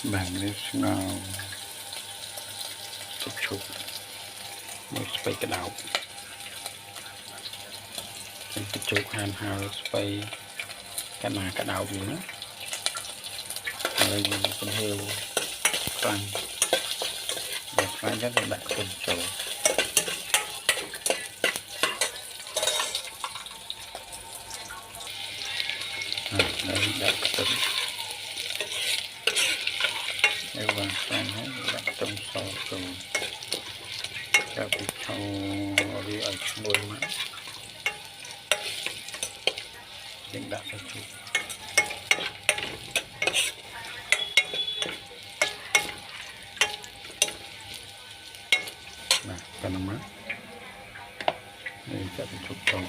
bạn đi ngào chụp chụp một spray cái đầu chụp chụp hàn hào spray cái đầu gì nữa rồi con heo tăng và phải rất là đặt con chỗ đây đặt tính đây hoàn toàn hết đặt trong sò từ cho bị thâu đi ở môi má hiện đặt ở chỗ nah Panama ini jadi cukup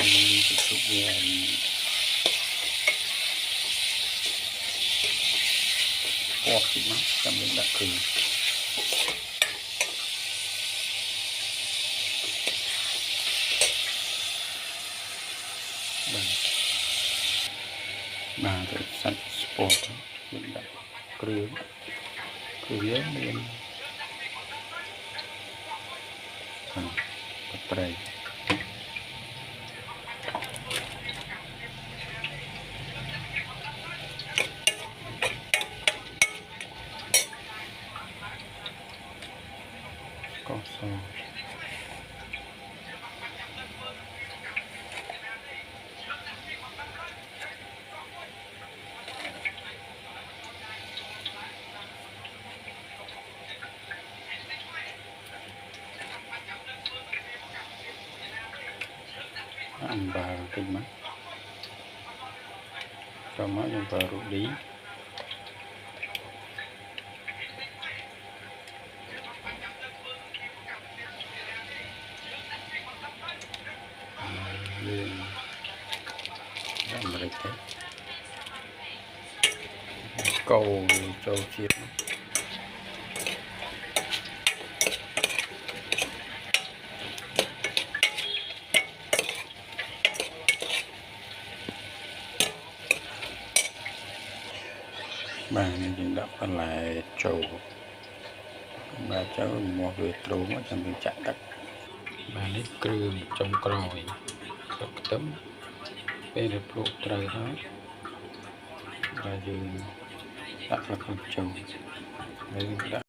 ini cukup yang kuat sih mas sambil tak kering bà rồi sạch sport mình đã kêu miền tray có sao ăn vào kinh mắt cho má dùng vào rượu đi lên làm đấy thế cầu châu chiết bà này chúng đã còn lại trầu bà cháu một người trốn ở trong tình trạng đất bà lấy cưa trong còi tấm bên được lộ trời hết và dừng đặt là con trầu